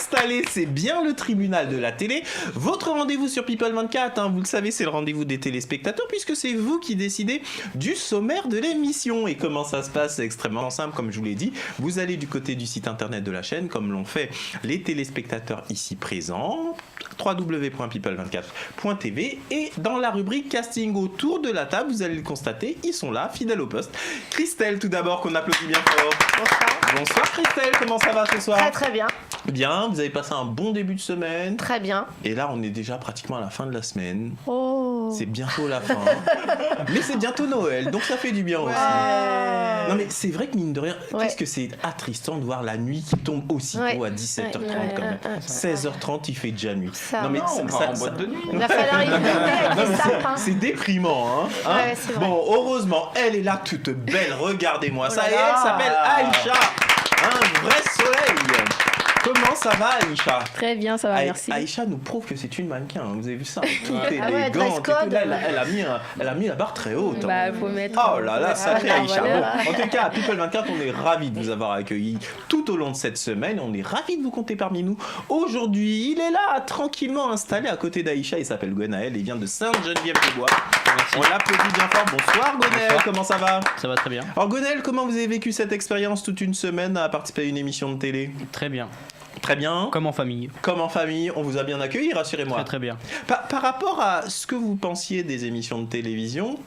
installé, c'est bien le tribunal de la télé. Votre rendez-vous sur People 24, hein, vous le savez, c'est le rendez-vous des téléspectateurs puisque c'est vous qui décidez du sommaire de l'émission. Et comment ça se passe? C'est extrêmement simple, comme je vous l'ai dit. Vous allez du côté du site internet de la chaîne, comme l'ont fait les téléspectateurs ici présents, www.people24.tv, et dans la rubrique casting autour de la table, vous allez le constater, ils sont là, fidèles au poste. Christelle, tout d'abord, qu'on applaudit bien fort. Bonsoir Christelle, comment ça va ce soir? Très bien. Bien, vous avez passé un bon début de semaine. Très bien. Et là, on est déjà pratiquement à la fin de la semaine. Oh. C'est bientôt la fin. Mais c'est bientôt Noël, donc ça fait du bien aussi. Non mais c'est vrai que mine de rien, qu'est-ce que c'est attristant de voir la nuit qui tombe aussitôt à 17h30 quand même. 16h30, il fait déjà nuit. Ça, non mais on part en boîte de nuit. Il va falloir y avec des sapins. C'est déprimant, hein, Ouais, c'est vrai. Bon, heureusement, elle est là toute belle, regardez-moi. Oh ça là y est, elle là. s'appelle Aïcha. Un vrai soleil. Comment ça va, Aïcha? Très bien, ça va, merci. Aïcha nous prouve que c'est une mannequin, hein. Vous avez vu ça? Tout est Ah ouais, dress élégant. code. Elle a mis la barre très haute. Bah, hein. faut mettre. Oh là là, sacré Ah, Aïcha. voilà. Bon, en tout cas, à People 24, on est ravis de vous avoir accueillis tout au long de cette semaine. On est ravis de vous compter parmi nous. Aujourd'hui, il est là, tranquillement installé à côté d'Aïcha. Il s'appelle Gwenaël. Il vient de Sainte-Geneviève-des-Bois. Merci. On l'applaudit bien fort. Bonsoir Gwenaël, Bonsoir. comment ça va? Ça va très bien. Alors Gwenaël, comment vous avez vécu cette expérience toute une semaine à participer à une émission de télé? Très bien. Très bien. Comme en famille. Comme en famille, on vous a bien accueilli, rassurez-moi. Très très bien. Par rapport à ce que vous pensiez des émissions de télévision,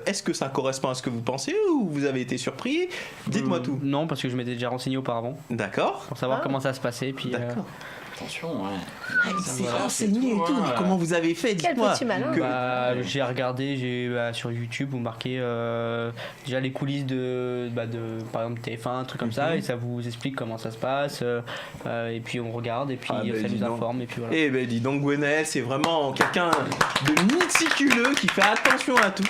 est-ce que ça correspond à ce que vous pensiez ou vous avez été surpris? Dites-moi tout. Non, parce que je m'étais déjà renseigné auparavant D'accord. pour savoir comment ça se passait. Puis, D'accord. Attention, ouais. Il s'est Voilà, renseigné et c'est tout, tout, mais ouais. comment vous avez fait? Quel Dites-moi. petit malin. j'ai regardé, sur YouTube, vous marquez déjà les coulisses de par exemple TF1, un truc comme ça, et ça vous explique comment ça se passe. Et puis on regarde, et puis Ah, ben, ça dis nous donc. informe, et puis voilà. Eh ben dis donc Gwenaël, c'est vraiment quelqu'un de méticuleux qui fait attention à tout.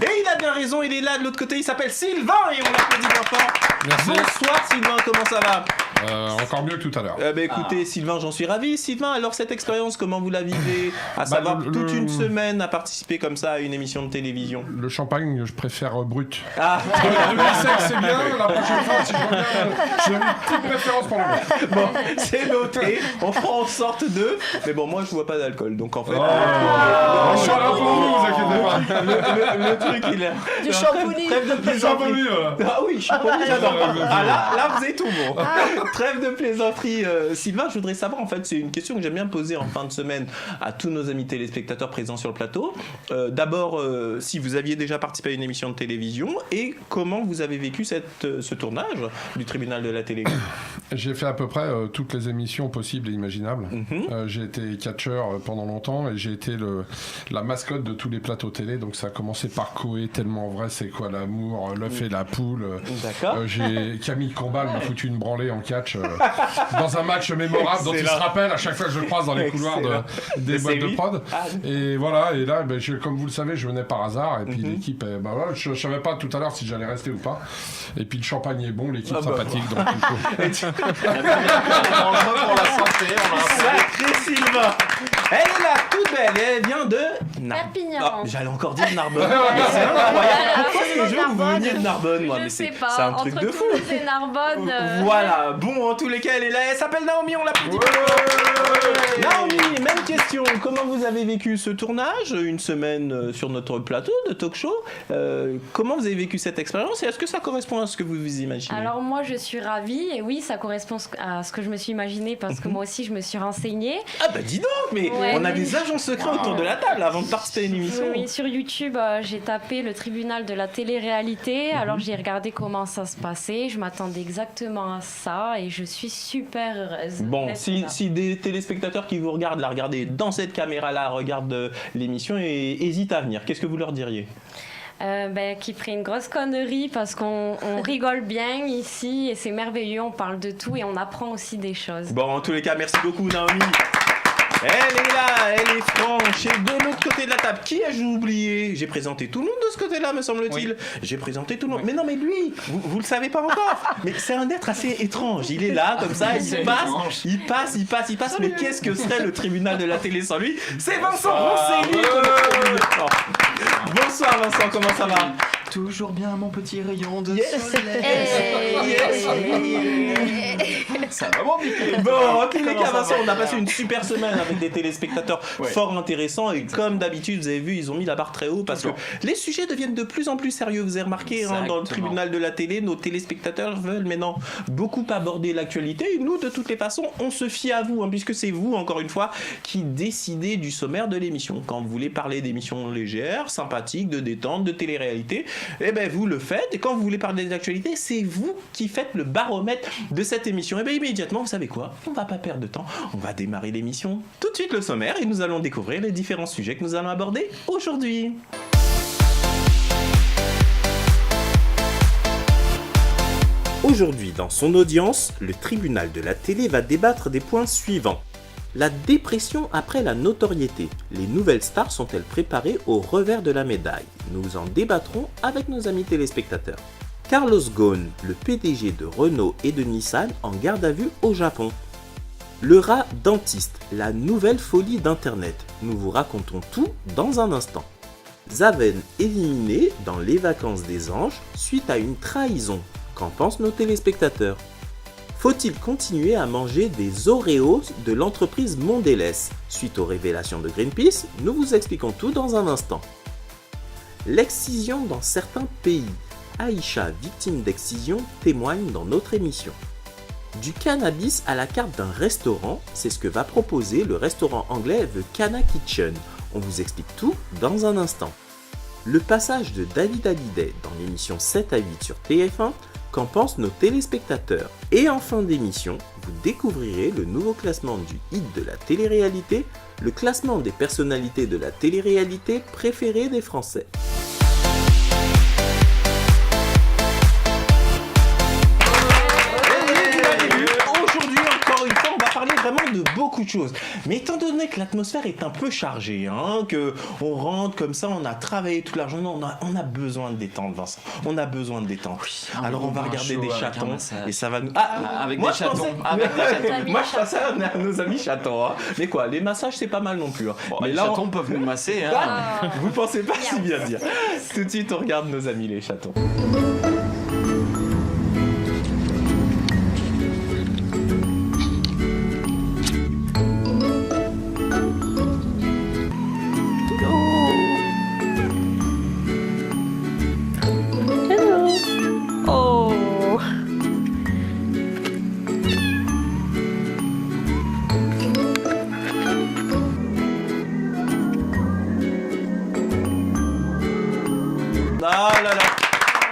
Et il a bien raison, il est là de l'autre côté, il s'appelle Sylvain et on l'applaudit bien fort. Merci. Bonsoir Sylvain, comment ça va? Encore mieux que tout à l'heure. Écoutez Sylvain, j'en suis ravi. Sylvain, alors cette expérience, comment vous la vivez? À savoir toute une semaine à participer comme ça à une émission de télévision. Le champagne, je préfère brut. Ah Le sec, c'est bien. La prochaine fois, si je reviens, j'ai une petite préférence pour le brut. bon, c'est noté, on fera en sorte de... Mais bon, moi je bois pas d'alcool, donc en fait... Je suis là pour vous, vous inquiétez pas. Le truc, il est... Du shampooing. Trêve de Du plaisanterie. champagne, voilà. Ah oui, champagne, j'adore. Ah là, vous êtes tout bon. Trêve de plaisanterie. Sylvain, je voudrais savoir, en fait, c'est une question que j'aime bien poser en fin de semaine à tous nos amis téléspectateurs présents sur le plateau. D'abord, si vous aviez déjà participé à une émission de télévision et comment vous avez vécu ce tournage du tribunal de la télé. J'ai fait à peu près toutes les émissions possibles et imaginables. J'ai été catcheur pendant longtemps et j'ai été la mascotte de tous les plateaux télé. Donc ça a commencé par Coé, tellement vrai, c'est quoi l'amour, l'œuf et la poule. D'accord. Camille Combal m'a foutu une branlée en catch dans un match mémorable dont il se rappelle à chaque fois que je le croise dans les couloirs des boîtes de prod. Et voilà, et là, comme vous le savez, je venais par hasard. Et puis l'équipe, voilà, je savais pas tout à l'heure si j'allais rester ou pas. Et puis le champagne est bon, l'équipe sympathique. Donc, On pour la santé, on a un Sacré Sylvain. Elle est là, toute belle, et elle vient de Perpignan. Ah, j'allais encore dire Narbonne. Mais c'est incroyable. Pourquoi ce jeu vous veniez de Narbonne, moi? Mais c'est un truc de fou. C'est Narbonne. Voilà, bon, en tous les cas, elle est là. Elle s'appelle Naomi, on l'applaudit. Naomi, même question. Comment vous avez vécu ce tournage? Une semaine sur notre plateau de talk show. Comment vous avez vécu cette expérience et est-ce que ça correspond à ce que vous vous imaginez? Alors moi je suis ravie et oui ça correspond à ce que je me suis imaginé parce que moi aussi je me suis renseignée. Ah bah dis donc, mais Ouais. on a des agents secrets autour de la table avant de participer à une émission. Oui, sur YouTube j'ai tapé le tribunal de la télé-réalité, alors j'ai regardé comment ça se passait, je m'attendais exactement à ça et je suis super heureuse. Bon, d'être si là. des téléspectateurs qui vous regardent, la regardez dans cette caméra-là, regardent l'émission et hésitent à venir, qu'est-ce que vous leur diriez? Qui ferait une grosse connerie parce qu'on rigole bien ici et c'est merveilleux, on parle de tout et on apprend aussi des choses. Bon, en tous les cas, merci beaucoup Naomi. Elle est là, elle est franche. Et de l'autre côté de la table, qui ai-je oublié? J'ai présenté tout le monde de ce côté-là, me semble-t-il. Oui. J'ai présenté tout le monde. Oui. Mais non, mais lui, vous le savez pas encore. Mais c'est un être assez étrange. Il est là, comme ça, il passe. Mais qu'est-ce que serait le tribunal de la télé sans lui? C'est Vincent Roncelli. Bonsoir Vincent, comment ça va? Toujours bien mon petit rayon de Yes. Ça va mon Mickey. Bon, en tous les Comment cas, ça Vincent, va on a passé une super semaine avec des téléspectateurs fort intéressants et comme d'habitude, vous avez vu, ils ont mis la barre très haut parce que les sujets deviennent de plus en plus sérieux. Vous avez remarqué, dans le tribunal de la télé, nos téléspectateurs veulent maintenant beaucoup aborder l'actualité et nous, de toutes les façons, on se fie à vous, puisque c'est vous, encore une fois, qui décidez du sommaire de l'émission. Quand vous voulez parler d'émissions légères, sympathiques, de détente, de télé-réalité, eh ben vous le faites. Et quand vous voulez parler des actualités, c'est vous qui faites le baromètre de cette émission. Et bien immédiatement, vous savez quoi ? On va pas perdre de temps. On va démarrer l'émission. Tout de suite le sommaire et nous allons découvrir les différents sujets que nous allons aborder aujourd'hui. Aujourd'hui, dans son audience, le tribunal de la télé va débattre des points suivants. La dépression après la notoriété. Les nouvelles stars sont-elles préparées au revers de la médaille ? Nous en débattrons avec nos amis téléspectateurs. Carlos Ghosn, le PDG de Renault et de Nissan, en garde à vue au Japon. Le rat dentiste, la nouvelle folie d'Internet. Nous vous racontons tout dans un instant. Zaven éliminé dans Les Vacances des Anges suite à une trahison. Qu'en pensent nos téléspectateurs ? Faut-il continuer à manger des Oreos de l'entreprise Mondelez ? Suite aux révélations de Greenpeace, nous vous expliquons tout dans un instant. L'excision dans certains pays. Aïcha, victime d'excision, témoigne dans notre émission. Du cannabis à la carte d'un restaurant, c'est ce que va proposer le restaurant anglais The Cana Kitchen. On vous explique tout dans un instant. Le passage de David Hallyday dans l'émission 7 à 8 sur TF1, qu'en pensent nos téléspectateurs ? Et en fin d'émission, vous découvrirez le nouveau classement du hit de la télé-réalité, le classement des personnalités de la télé-réalité préférées des Français. Aujourd'hui, encore une fois, on va parler vraiment de beaucoup de choses. Mais étant donné que l'atmosphère est un peu chargée, que on rentre comme ça, on a travaillé toute la journée, on a besoin de détente, Vincent. On a besoin de détente. Alors on va regarder des chatons et ça va nous... Avec des chatons. Moi je pensais à nos amis chatons. Mais quoi, les massages c'est pas mal non plus. Bon, mais les là, chatons peuvent nous masser. vous pensez pas si bien dire. Tout de suite on regarde nos amis les chatons. Ah là là.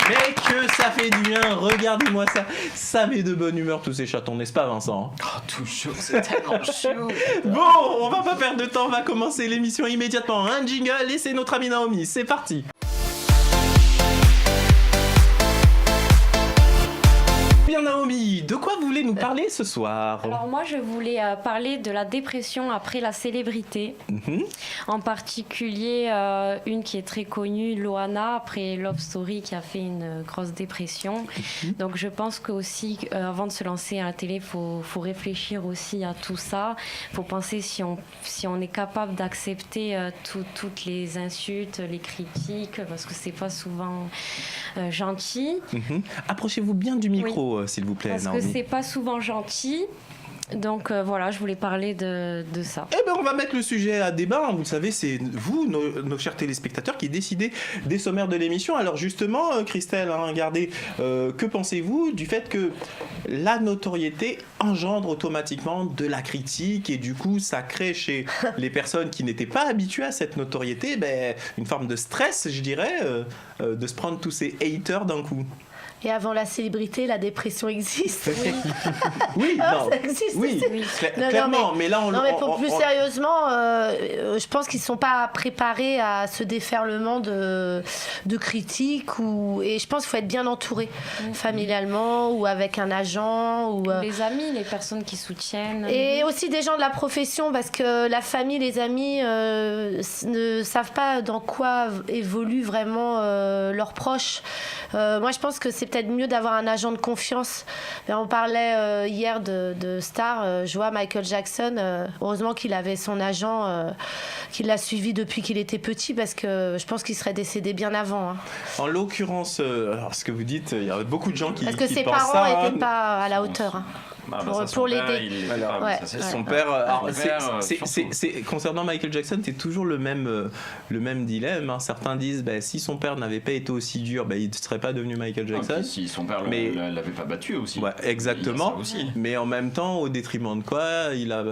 Mais que ça fait du bien, regardez-moi ça. Ça met de bonne humeur tous ces chatons, n'est-ce pas Vincent ? Oh, toujours, c'est tellement chaud. Bon, on va pas perdre de temps, on va commencer l'émission immédiatement. Un jingle et c'est notre amie Naomi, c'est parti. Bien Naomi, de quoi vous voulez nous parler ce soir ? Alors moi je voulais parler de la dépression après la célébrité, en particulier une qui est très connue, Loana, après Love Story qui a fait une grosse dépression. Donc je pense que aussi avant de se lancer à la télé, faut réfléchir aussi à tout ça, faut penser si on est capable d'accepter toutes les insultes, les critiques, parce que c'est pas souvent gentil. Approchez-vous bien du micro s'il vous plaît parce Naomi. que c'est pas souvent gentil. Donc voilà, je voulais parler de ça. Eh bien, on va mettre le sujet à débat. Vous le savez, c'est vous, nos chers téléspectateurs, qui décidez des sommaires de l'émission. Alors justement, Christelle, regardez, que pensez-vous du fait que la notoriété engendre automatiquement de la critique et du coup, ça crée chez les personnes qui n'étaient pas habituées à cette notoriété une forme de stress, je dirais, de se prendre tous ces haters d'un coup. Et avant la célébrité, la dépression existe. Oui, non. Ça existe. Oui, Non, clairement, mais là, plus sérieusement, je pense qu'ils ne sont pas préparés à ce déferlement de critiques. Et je pense qu'il faut être bien entouré, familialement ou avec un agent. Ou, les amis, les personnes qui soutiennent. Et aussi des gens de la profession, parce que la famille, les amis ne savent pas dans quoi évoluent vraiment leurs proches. Moi, je pense que c'est peut-être mieux d'avoir un agent de confiance. On parlait hier de stars. Je vois Michael Jackson. Heureusement qu'il avait son agent qui l'a suivi depuis qu'il était petit, parce que je pense qu'il serait décédé bien avant. Hein. En l'occurrence, alors ce que vous dites, il y a beaucoup de gens qui parce que qui ses pensent parents ça. n'étaient pas à la hauteur. Hein. Pour l'aider. Son père. Alors, concernant Michael Jackson, c'est toujours le même dilemme. Hein. Certains disent, si son père n'avait pas été aussi dur, il ne serait pas devenu Michael Jackson. Si son père ne l'avait pas battu aussi. Ouais, exactement. Ça aussi. Mais en même temps, au détriment de quoi, il a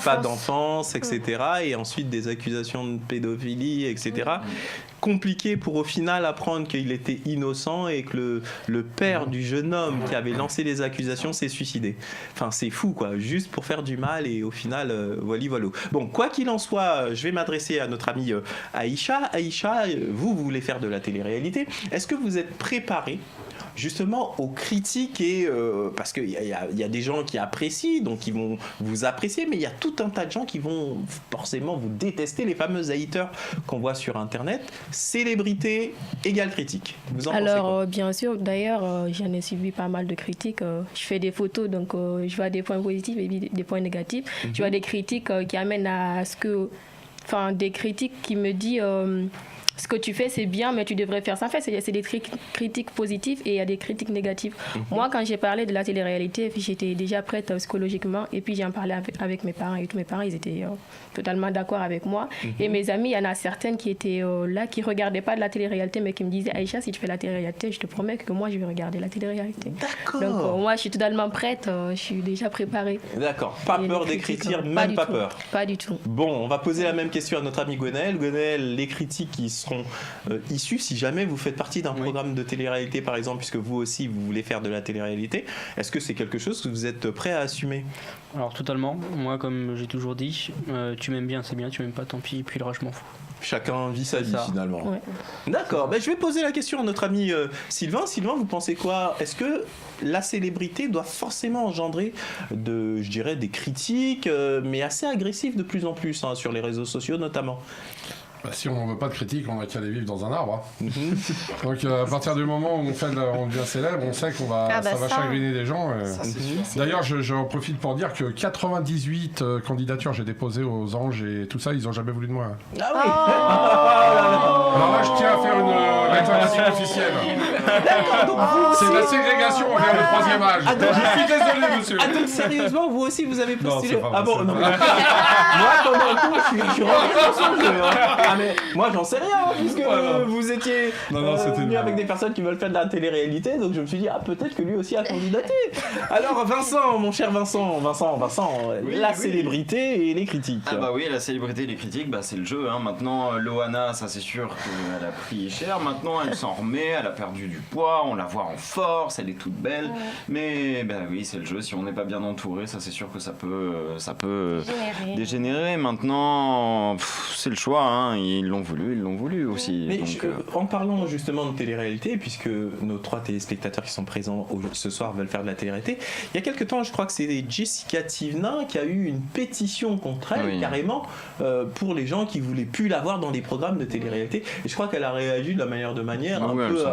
pas d'enfance, etc. Et ensuite des accusations de pédophilie, etc. Compliqué pour au final apprendre qu'il était innocent et que le père du jeune homme qui avait lancé les accusations s'est suicidé. Enfin, c'est fou, quoi, juste pour faire du mal, et au final, voilà. Bon, quoi qu'il en soit, je vais m'adresser à notre amie Aïcha. Aïcha, vous voulez faire de la télé-réalité. Est-ce que vous êtes préparée justement aux critiques, et parce qu'il y a des gens qui apprécient, donc ils vont vous apprécier, mais il y a tout un tas de gens qui vont forcément vous détester, les fameux haters qu'on voit sur internet. Célébrité égale critique. Vous en pensez quoi ? Alors bien sûr, d'ailleurs j'en ai suivi pas mal de critiques. Je fais des photos, donc je vois des points positifs et des points négatifs. Je vois des critiques qui amènent à ce que, enfin des critiques qui me disent ce que tu fais c'est bien, mais tu devrais faire ça. En fait, c'est des critiques positives et il y a des critiques négatives. Moi, quand j'ai parlé de la télé-réalité, j'étais déjà prête psychologiquement, et puis j'en parlais avec mes parents, et tous mes parents, ils étaient totalement d'accord avec moi. Et mes amis, il y en a certaines qui étaient là, qui ne regardaient pas de la télé-réalité, mais qui me disaient, Aïcha, si tu fais la télé-réalité, je te promets que moi, je vais regarder la télé-réalité. D'accord. Donc moi, je suis totalement prête, je suis déjà préparée. D'accord. Pas peur d'écrire, même pas peur. Pas du tout. Bon, on va poser la même question à notre ami Gwenaël. Gwenaël, les critiques qui seront issues, si jamais vous faites partie d'un programme de télé-réalité, par exemple, puisque vous aussi, vous voulez faire de la télé-réalité, est-ce que c'est quelque chose que vous êtes prêt à assumer ? Alors totalement. Moi, comme j'ai toujours dit, tu m'aimes bien, c'est bien, tu m'aimes pas, tant pis, et puis le reste, je m'en fous. Chacun vit sa vie, finalement. Ouais. D'accord. Je vais poser la question à notre ami Sylvain. Sylvain, vous pensez quoi ? Est-ce que la célébrité doit forcément engendrer des critiques, mais assez agressives de plus en plus, sur les réseaux sociaux notamment ? Si on veut pas de critique, on va qu'à aller vivre dans un arbre. Donc à partir du moment où on devient célèbre, on sait qu'on va, ça va chagriner des gens. D'ailleurs, j'en profite pour dire que 98 candidatures j'ai déposées aux Anges et tout ça, ils ont jamais voulu de moi. Ah oui. Alors là, je tiens à faire une réclamation officielle. C'est la ségrégation envers le troisième âge. Je suis désolé, monsieur. Donc sérieusement, vous aussi vous avez postulé ? Non, c'est pas vrai, non. Moi, pendant le coup, je suis rentré dans son jeu. Mais moi j'en sais rien, puisque vous étiez venu avec des personnes qui veulent faire de la télé-réalité, donc je me suis dit peut-être que lui aussi a candidaté. Alors Vincent, mon cher Vincent, la célébrité et les critiques. Ah bah oui, la célébrité et les critiques, c'est le jeu. Maintenant, Loana, ça c'est sûr qu'elle a pris cher. Maintenant, elle s'en remet, elle a perdu du poids, on la voit en force, elle est toute belle. Mais oui, c'est le jeu. Si on n'est pas bien entouré, ça c'est sûr que ça peut dégénérer. Maintenant, c'est le choix. Ils l'ont voulu aussi. Mais donc, en parlant justement de télé-réalité, puisque nos 3 téléspectateurs qui sont présents ce soir veulent faire de la télé-réalité, il y a quelques temps, je crois que c'est Jessica Thivenin qui a eu une pétition contre elle, carrément, pour les gens qui voulaient plus la voir dans des programmes de télé-réalité. Et je crois qu'elle a réagi de la manière un peu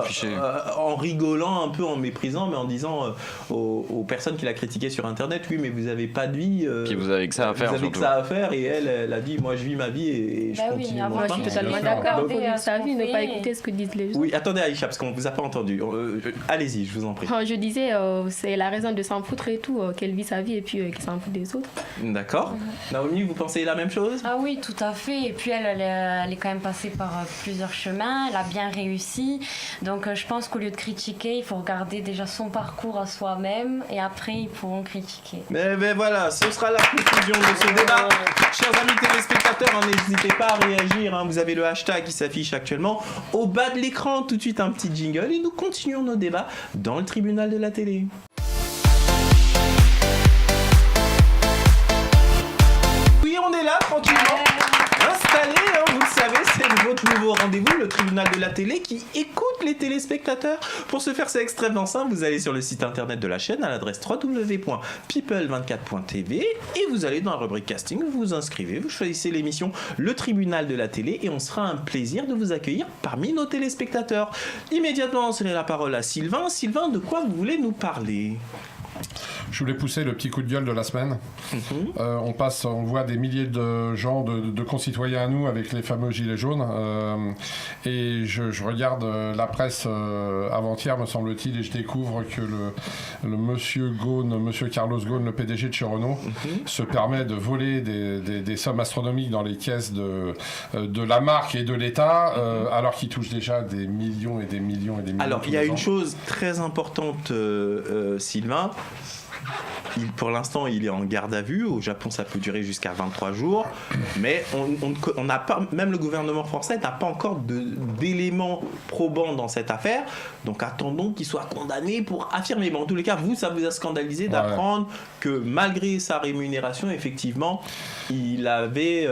en rigolant, un peu en méprisant, mais en disant aux personnes qui la critiquaient sur internet, oui, mais vous avez pas de vie. Puis vous avez que ça à faire. Vous avez que ça à faire, et elle a dit, moi je vis ma vie et je continue. Moi, je suis totalement d'accord. Il faut vivre sa vie, ne pas écouter ce que disent les gens. Oui, attendez Aïcha, parce qu'on vous a pas entendu. Allez-y, je vous en prie. Je disais, c'est la raison de s'en foutre et tout, qu'elle vit sa vie et puis qu'elle s'en fout des autres. D'accord. Naomi, vous pensez la même chose ? Ah oui, tout à fait. Et puis elle est quand même passée par plusieurs chemins. Elle a bien réussi. Donc je pense qu'au lieu de critiquer, il faut regarder déjà son parcours à soi-même et après ils pourront critiquer. Mais voilà, ce sera la conclusion de ce débat. Chers amis téléspectateurs, n'hésitez pas à réagir. Vous avez le hashtag qui s'affiche actuellement au bas de l'écran. Tout de suite un petit jingle et nous continuons nos débats dans le tribunal de la télé. Oui, on est là tranquillement, installé, vous le savez, c'est votre nouveau rendez-vous, le tribunal tribunal de la télé qui écoute les téléspectateurs. Pour ce faire, c'est extrêmement simple. Vous allez sur le site internet de la chaîne à l'adresse www.people24.tv et vous allez dans la rubrique casting, vous vous inscrivez, vous choisissez l'émission Le Tribunal de la télé et on sera un plaisir de vous accueillir parmi nos téléspectateurs. Immédiatement, on se laisse la parole à Sylvain. Sylvain, de quoi vous voulez nous parler ? Je voulais pousser le petit coup de gueule de la semaine. On voit des milliers de gens, de concitoyens à nous avec les fameux gilets jaunes. Et je regarde la presse avant-hier, me semble-t-il, et je découvre que le monsieur Carlos Ghosn, le PDG de chez Renault, se permet de voler des sommes astronomiques dans les caisses de la marque et de l'État, alors qu'il touche déjà des millions et des millions et des millions. Alors, il y a une chose très importante, Sylvain. Pour l'instant, il est en garde à vue. Au Japon, ça peut durer jusqu'à 23 jours. Mais on n'a pas, même le gouvernement français n'a pas encore d'éléments probants dans cette affaire. Donc attendons qu'il soit condamné pour affirmer. Mais en tous les cas, ça vous a scandalisé d'apprendre que malgré sa rémunération, effectivement, il avait,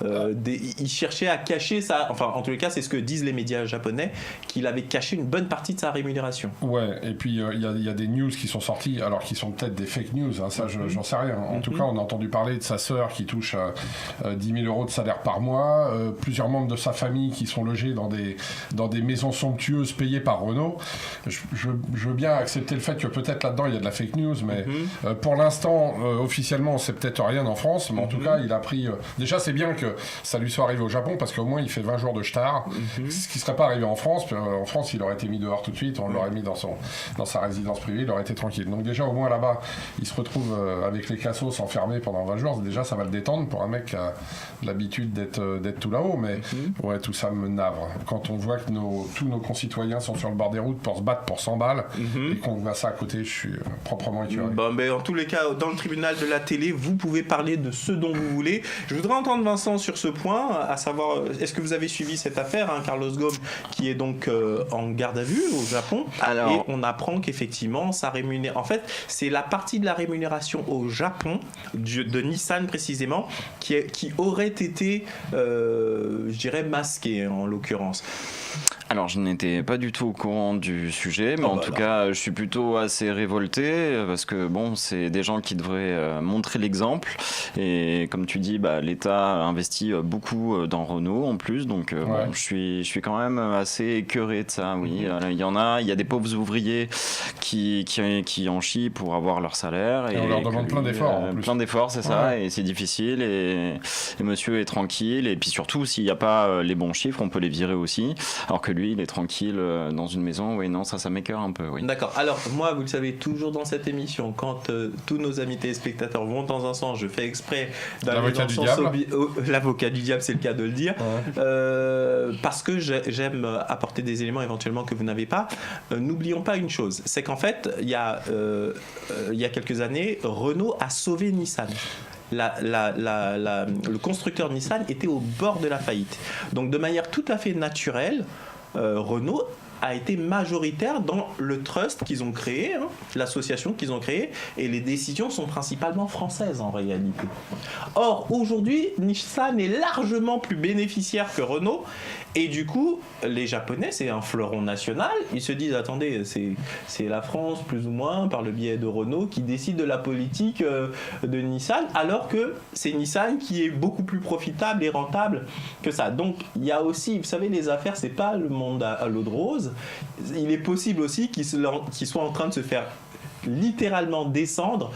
il cherchait à cacher ça. Enfin, en tous les cas, c'est ce que disent les médias japonais, qu'il avait caché une bonne partie de sa rémunération. Ouais, et puis il y a des news qui sont sorties, alors qui sont peut-être des fake news, hein, ça j'en sais rien. En tout cas, on a entendu parler de sa sœur qui touche 10 000 euros de salaire par mois, plusieurs membres de sa famille qui sont logés dans des maisons somptueuses payées par Renault. Je veux bien accepter le fait que peut-être là-dedans il y a de la fake news, mais pour l'instant, officiellement, c'est peut-être rien en France, mais en tout cas, il a pris... déjà, c'est bien que ça lui soit arrivé au Japon, parce qu'au moins, il fait 20 jours de shtar, ce qui ne serait pas arrivé en France. En France, il aurait été mis dehors tout de suite, on l'aurait mis dans sa résidence privée, il aurait été tranquille. Donc déjà, au moins, là-bas, il se retrouve avec les cassos enfermés pendant 20 jours. Déjà, ça va le détendre pour un mec qui a l'habitude d'être tout là-haut, mais ouais, tout ça me navre. Quand on voit que tous nos concitoyens sont sur le bord des routes pour se battre pour 100 balles, et qu'on voit ça à côté, je suis proprement écœuré. Bon, mais en tous les cas, dans le tribunal de la télé, vous pouvez parler de ce dont vous voulez. Je voudrais entendre Vincent sur ce point, à savoir, est-ce que vous avez suivi cette affaire, hein, Carlos Ghosn, qui est donc en garde à vue au Japon. Alors... Et on apprend qu'effectivement, sa rémunération... En fait, c'est la partie de la rémunération au Japon, de Nissan précisément, qui aurait été, je dirais, masquée, en l'occurrence. Alors, je n'étais pas du tout au courant du sujet, mais en tout cas, je suis plutôt assez révolté parce que bon, c'est des gens qui devraient montrer l'exemple. Et comme tu dis, l'État investit beaucoup dans Renault en plus, donc bon, je suis quand même assez écœuré de ça. Oui, il y a des pauvres ouvriers qui en chient pour avoir leur salaire. Et on leur demande plein d'efforts. En plus. Plein d'efforts, c'est ça, et c'est difficile. Et monsieur est tranquille. Et puis surtout, s'il n'y a pas les bons chiffres, on peut les virer aussi. Alors que lui, il est tranquille dans une maison. Oui, non, ça m'écoeure un peu. Oui. D'accord. Alors, moi, vous le savez, toujours dans cette émission, quand tous nos amis téléspectateurs vont dans un sens, je fais exprès d'aller dans le sens l'avocat du diable, c'est le cas de le dire, parce que j'aime apporter des éléments éventuellement que vous n'avez pas. N'oublions pas une chose, c'est qu'en fait, il y a quelques années, Renault a sauvé Nissan. Le constructeur Nissan était au bord de la faillite. Donc de manière tout à fait naturelle, Renault a été majoritaire dans le trust qu'ils ont créé, l'association qu'ils ont créée, et les décisions sont principalement françaises en réalité. Or, aujourd'hui, Nissan est largement plus bénéficiaire que Renault, et du coup, les Japonais, c'est un fleuron national, ils se disent, attendez, c'est la France, plus ou moins, par le biais de Renault, qui décide de la politique de Nissan, alors que c'est Nissan qui est beaucoup plus profitable et rentable que ça. Donc, il y a aussi, vous savez, les affaires, c'est pas le monde à l'eau de rose. Il est possible aussi qu'ils soient en train de se faire littéralement descendre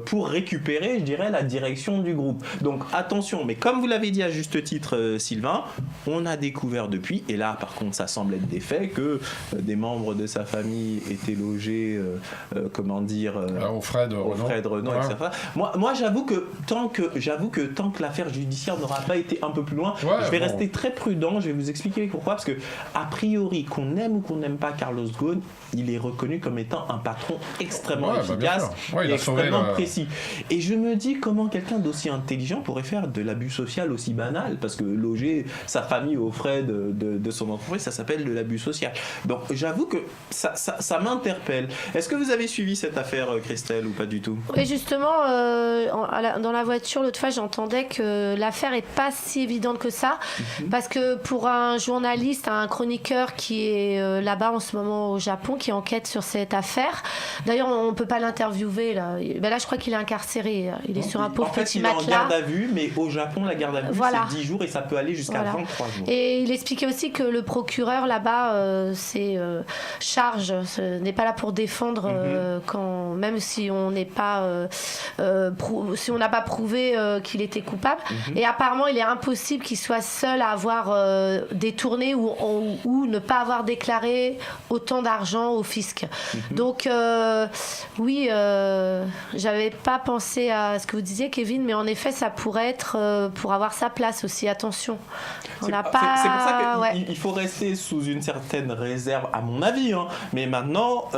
pour récupérer, je dirais, la direction du groupe. Donc attention, mais comme vous l'avez dit à juste titre, Sylvain, on a découvert depuis, et là par contre ça semble être des faits, que des membres de sa famille étaient logés aux frais de Renault, etc. Moi j'avoue que tant que l'affaire judiciaire n'aura pas été un peu plus loin, je vais rester très prudent. Je vais vous expliquer pourquoi, parce que a priori, qu'on aime ou qu'on n'aime pas Carlos Ghosn, il est reconnu comme étant un patron extrêmement bien efficace sûr. Ouais, il et a sauvé extrêmement précis. Et je me dis comment quelqu'un d'aussi intelligent pourrait faire de l'abus social aussi banal, parce que loger sa famille aux frais de son entreprise, ça s'appelle de l'abus social. Donc j'avoue que ça m'interpelle. Est-ce que vous avez suivi cette affaire, Christelle, ou pas du tout? Oui, justement, dans la voiture, l'autre fois, j'entendais que l'affaire n'est pas si évidente que ça, parce que pour un journaliste, un chroniqueur qui est là-bas en ce moment au Japon, qui enquête sur cette affaire, d'ailleurs, on ne peut pas l'interviewer. Là, je crois qu'il est incarcéré. Il est sur un pauvre petit matelas. Il est en garde à vue, mais au Japon, la garde à vue, c'est 10 jours et ça peut aller jusqu'à 23 jours. Et il expliquait aussi que le procureur là-bas, charge, n'est pas là pour défendre même si on n'est pas si on n'a pas prouvé qu'il était coupable. Et apparemment, il est impossible qu'il soit seul à avoir détourné ou ne pas avoir déclaré autant d'argent au fisc. Donc oui, j'avais pas pensé à ce que vous disiez, Kevin, mais en effet, ça pourrait être pour avoir sa place aussi. Attention, c'est pour ça qu'il faut rester sous une certaine réserve, à mon avis. Mais maintenant,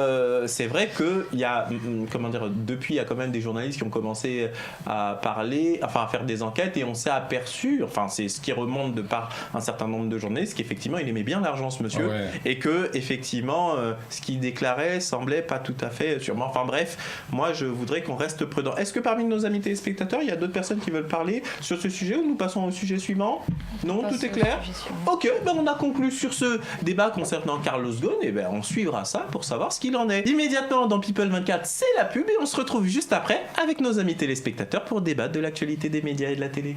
c'est vrai que il y a, depuis, il y a quand même des journalistes qui ont commencé à parler, à faire des enquêtes, et on s'est aperçu, c'est ce qui remonte de par un certain nombre de journalistes, qu'effectivement, il aimait bien l'argent, ce monsieur, et que effectivement, ce qu'il déclarait semblait pas tout à fait sûrement. Enfin bref, moi, je voudrais qu'on reste prudent. Est-ce que parmi nos amis téléspectateurs, il y a d'autres personnes qui veulent parler sur ce sujet, ou nous passons au sujet suivant? Non, tout est clair? Ok, on a conclu sur ce débat concernant Carlos Ghosn, et on suivra ça pour savoir ce qu'il en est. Immédiatement dans People 24, c'est la pub, et on se retrouve juste après avec nos amis téléspectateurs pour débattre de l'actualité des médias et de la télé.